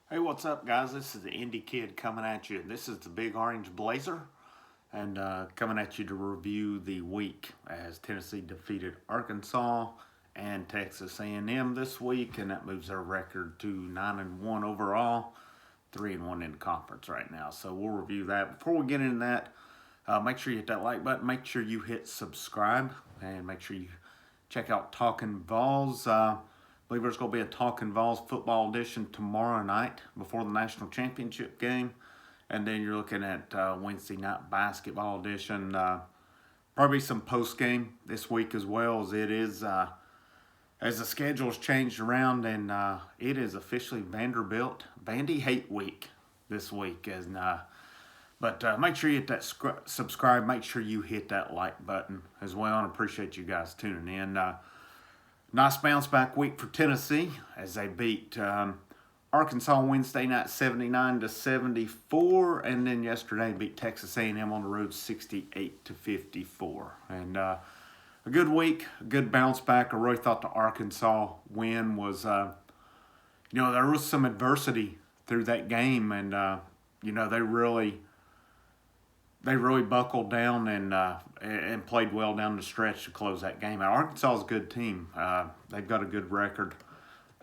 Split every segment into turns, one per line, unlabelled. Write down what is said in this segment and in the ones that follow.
Hey, what's up, guys? This is the Indie Kid coming at you. This is the Big Orange Blazer, and coming at you to review the week as Tennessee defeated Arkansas and Texas A&M this week, and that moves their record to 9-1 overall, 3-1 in the conference right now. So we'll review that. Before we get into that, make sure you hit that like button. Make sure you hit subscribe, and make sure you check out Talkin VAWLS. I believe there's going to be a Talkin VAWLS football edition tomorrow night before the national championship game. And then you're looking at Wednesday night basketball edition. Probably some post game this week as well, as it is as the schedule's changed around, and it is officially Vanderbilt Vandy hate week this week. But make sure you hit that subscribe. Make sure you hit that like button as well. And I appreciate you guys tuning in. Nice bounce back week for Tennessee as they beat Arkansas Wednesday night 79-74, and then yesterday beat Texas A&M on the road 68-54. And a good week, a good bounce back. I really thought the Arkansas win was, there was some adversity through that game, and they really buckled down and played well down the stretch to close that game out. Arkansas is a good team. They've got a good record.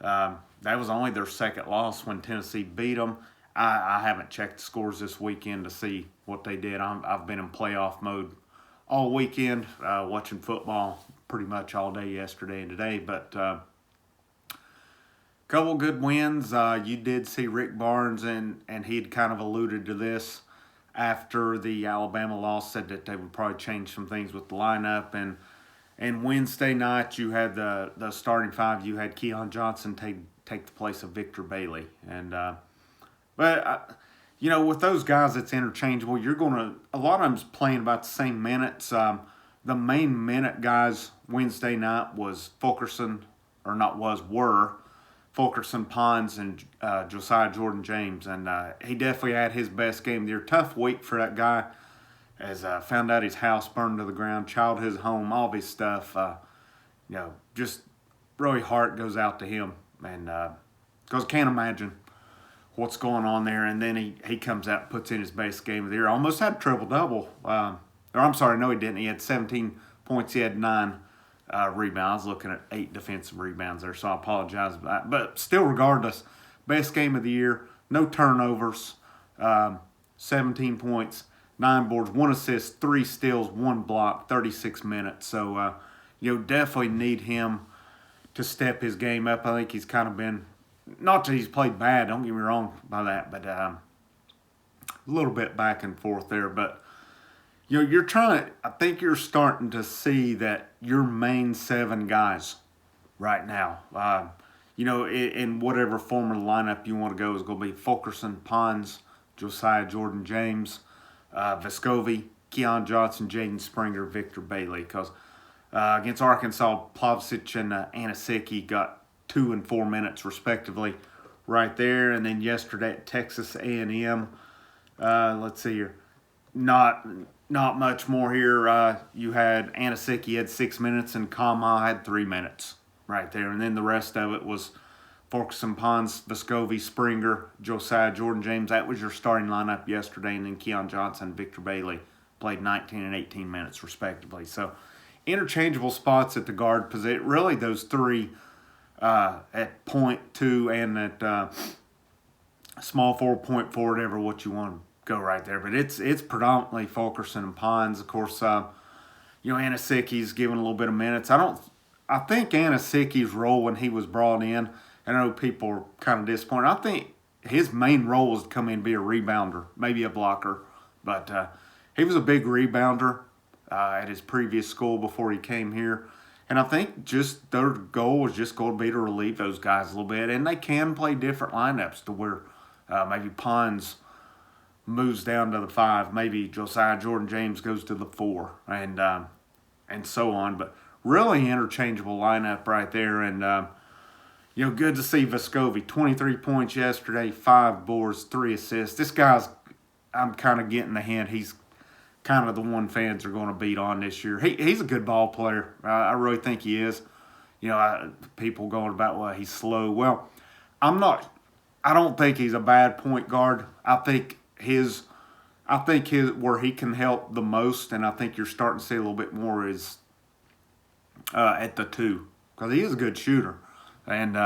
That was only their second loss when Tennessee beat them. I haven't checked the scores this weekend to see what they did. I've been in playoff mode all weekend, watching football pretty much all day yesterday and today. But couple good wins. You did see Rick Barnes, and he'd kind of alluded to this after the Alabama loss, said that they would probably change some things with the lineup. And Wednesday night, you had the starting five. You had Keon Johnson take the place of Victor Bailey. But with those guys, it's interchangeable. A lot of them's playing about the same minutes. The main minute guys Wednesday night were Fulkerson, Pons, and Josiah-Jordan James. And he definitely had his best game of the year. Tough week for that guy, as found out his house burned to the ground, childhood home, all of his stuff. Just really heart goes out to him. And because I can't imagine what's going on there. And then he comes out and puts in his best game of the year. Almost had a triple-double. No, he didn't. He had 17 points. He had 9 rebounds. I was looking at 8 defensive rebounds there, so I apologize for that. But still, regardless, best game of the year, no turnovers, 17 points, 9 boards, 1 assist, 3 steals, 1 block, 36 minutes. So, definitely need him to step his game up. I think he's kind of been, not that he's played bad, don't get me wrong by that, but a little bit back and forth there. But I think you're starting to see that your main 7 guys right now, in whatever form of the lineup you want to go, is going to be Fulkerson, Pons, Josiah-Jordan James, Vescovi, Keon Johnson, Jaden Springer, Victor Bailey. Because against Arkansas, Plavsic and Anasicki got 2 and 4 minutes respectively right there. And then yesterday at Texas A&M, let's see here, not much more here. You had Anasicki had 6 minutes, and Kama had 3 minutes right there. And then the rest of it was Fulkerson, Pons, Vescovi, Springer, Josiah-Jordan James. That was your starting lineup yesterday. And then Keon Johnson and Victor Bailey played 19 and 18 minutes respectively. So interchangeable spots at the guard position. Really, those 3 at point 2 and at small forward, point forward, whatever what you want to go right there. But it's predominantly Fulkerson and Pons. Of course, Anasicki's given a little bit of minutes. I think Anasicki's role when he was brought in, I know people are kind of disappointed. I think his main role was to come in and be a rebounder, maybe a blocker. But he was a big rebounder at his previous school before he came here. And I think just their goal was just going to be to relieve those guys a little bit. And they can play different lineups to where maybe Pons moves down to the 5, maybe Josiah-Jordan James goes to the 4, and so on. But really interchangeable lineup right there. And good to see Vescovi, 23 points yesterday, 5 boards, 3 assists. This guy's, I'm kind of getting the hint, he's kind of the one fans are going to beat on this year. He's a good ball player. I really think he is. People going about, well, he's slow. Well, I'm not I don't think he's a bad point guard. I think his where he can help the most, and I think you're starting to see a little bit more is at the two, because he is a good shooter, and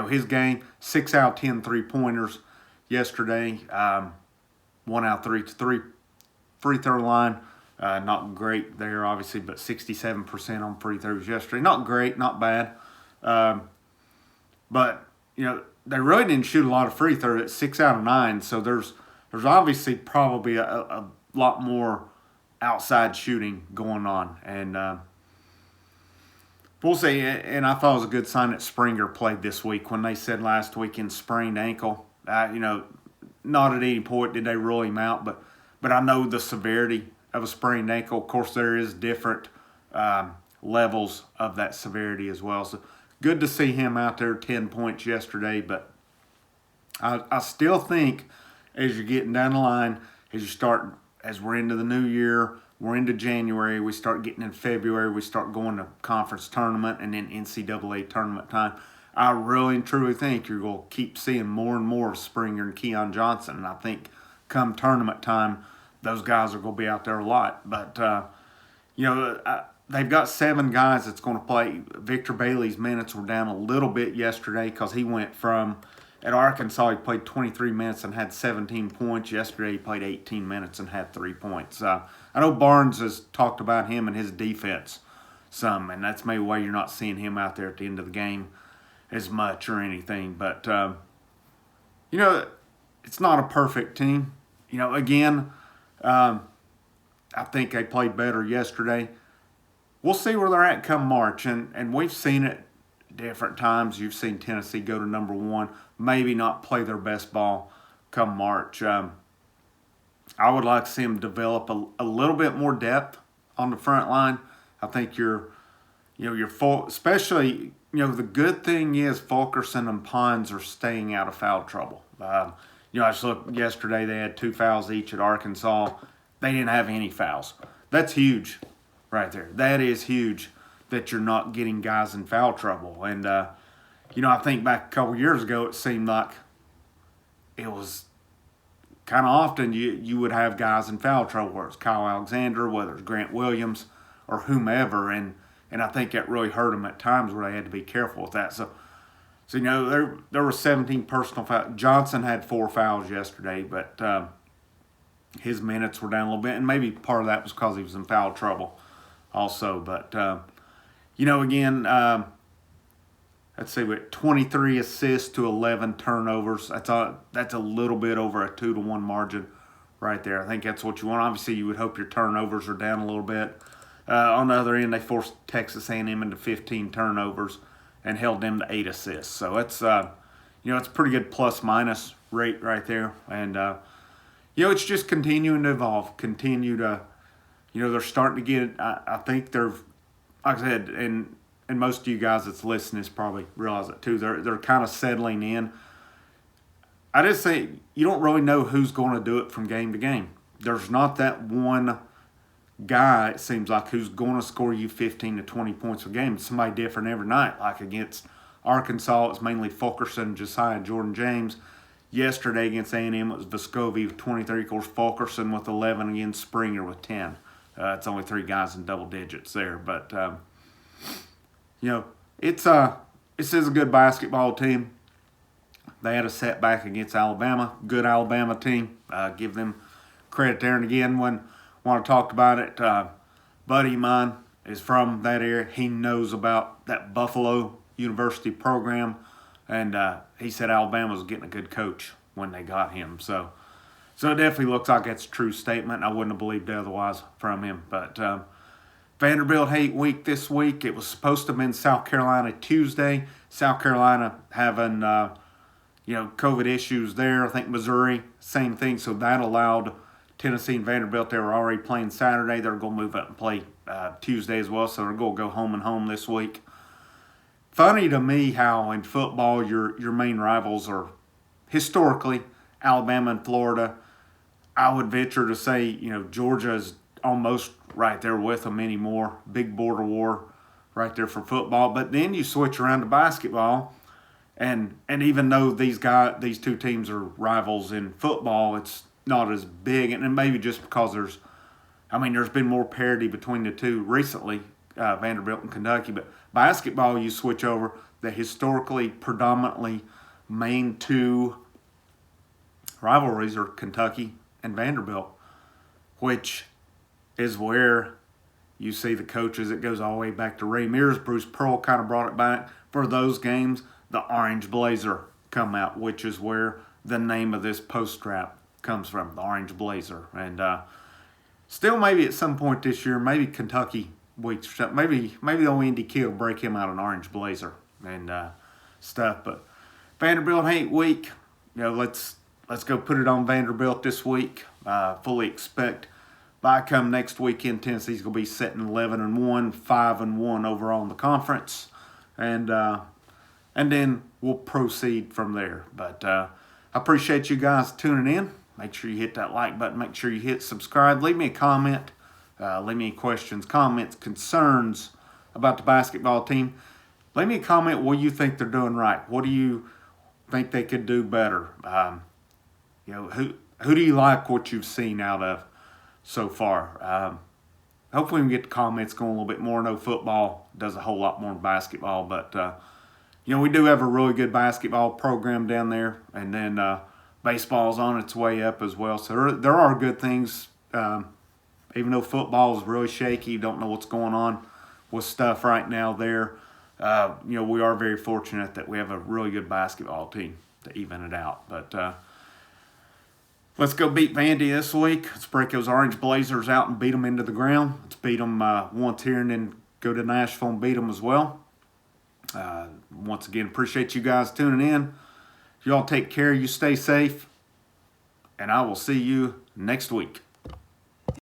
his game 6 out of 10 3-pointers yesterday, 1 out of 3 free throw line. Not great there, obviously, but 67% on free throws yesterday. Not great, not bad. But they really didn't shoot a lot of free throws at 6 out of 9. So there's obviously probably a lot more outside shooting going on, and we'll see. And I thought it was a good sign that Springer played this week when they said last weekend sprained ankle. Not at any point did they rule him out, but I know the severity of a sprained ankle. Of course, there is different levels of that severity as well. So good to see him out there, 10 points yesterday. But I still think as you're getting down the line, as we're into the new year, we're into January, we start getting in February, we start going to conference tournament and then NCAA tournament time. I really and truly think you're going to keep seeing more and more of Springer and Keon Johnson. And I think come tournament time, those guys are going to be out there a lot. But, they've got 7 guys that's going to play. Victor Bailey's minutes were down a little bit yesterday because he went from, at Arkansas, he played 23 minutes and had 17 points. Yesterday, he played 18 minutes and had 3 points. I know Barnes has talked about him and his defense some, and that's maybe why you're not seeing him out there at the end of the game as much or anything. But, it's not a perfect team. Again, I think they played better yesterday. We'll see where they're at come March, and we've seen it different times. You've seen Tennessee go to number 1, maybe not play their best ball come March. I would like to see them develop a little bit more depth on the front line. I think you're full, especially, the good thing is Fulkerson and Pons are staying out of foul trouble. I just looked yesterday, they had 2 fouls each at Arkansas. They didn't have any fouls. That's huge right there. That is huge that you're not getting guys in foul trouble. And, I think back a couple years ago, it seemed like it was kind of often you would have guys in foul trouble, whether it's Kyle Alexander, whether it's Grant Williams, or whomever. And I think that really hurt them at times where they had to be careful with that. So there were 17 personal fouls. Johnson had 4 fouls yesterday, but his minutes were down a little bit. And maybe part of that was because he was in foul trouble also. But, again, let's see, with 23 assists to 11 turnovers. That's a little bit over a 2-1 margin right there. I think that's what you want. Obviously, you would hope your turnovers are down a little bit. On the other end, they forced Texas A&M into 15 turnovers and held them to 8 assists. So it's it's a pretty good plus-minus rate right there. And, it's just continuing to evolve, continue to, they're starting to get, I think they're, like I said, and most of you guys that's listening is probably realize it too, they're kind of settling in. I just say you don't really know who's going to do it from game to game. There's not that one guy, it seems like, who's going to score you 15 to 20 points a game. It's somebody different every night. Like against Arkansas, it's mainly Fulkerson, Josiah-Jordan James. Yesterday against A&M, it was Vescovi with 23, of course, Fulkerson with 11, against Springer with 10. It's only 3 guys in double digits there. But, this is a good basketball team. They had a setback against Alabama. Good Alabama team. Give them credit there. And again, when I talked about it, buddy of mine is from that area. He knows about that Buffalo University program. And he said Alabama was getting a good coach when they got him. So it definitely looks like that's a true statement. I wouldn't have believed otherwise from him. But Vanderbilt hate week this week. It was supposed to have been South Carolina Tuesday. South Carolina having COVID issues there. I think Missouri, same thing. So that allowed Tennessee and Vanderbilt, they were already playing Saturday. They're going to move up and play Tuesday as well. So they're going to go home and home this week. Funny to me how in football your main rivals are historically Alabama and Florida. I would venture to say, Georgia is almost right there with them anymore. Big border war right there for football. But then you switch around to basketball, And even though these two teams are rivals in football, it's not as big, and maybe just because there's been more parity between the two recently, Vanderbilt and Kentucky. But basketball, you switch over, the historically predominantly main two rivalries are Kentucky and Vanderbilt, which is where you see the coaches. It goes all the way back to Ray Mears. Bruce Pearl kind of brought it back for those games. The Orange Blazer come out, which is where the name of this post strap comes from, the Orange Blazer. And still, maybe at some point this year, maybe Kentucky weeks, maybe the old Indy Kid will break him out an Orange Blazer and stuff. But Vanderbilt ain't weak. Let's go put it on Vanderbilt this week. Fully expect by come next weekend, Tennessee's gonna be sitting 11-1, 5-1 overall in the conference, and then we'll proceed from there. But I appreciate you guys tuning in. Make sure you hit that like button. Make sure you hit subscribe. Leave me a comment. Leave me questions, comments, concerns about the basketball team. Leave me a comment what you think they're doing right. What do you think they could do better? Who do you like what you've seen out of so far? Hopefully we can get the comments going a little bit more. I know football does a whole lot more than basketball, but we do have a really good basketball program down there, and then baseball's on its way up as well. So there are good things. Even though football is really shaky, you don't know what's going on with stuff right now there. We are very fortunate that we have a really good basketball team to even it out. But let's go beat Vandy this week. Let's break those Orange Blazers out and beat them into the ground. Let's beat them once here and then go to Nashville and beat them as well. Once again, appreciate you guys tuning in. Y'all take care. You stay safe. And I will see you next week.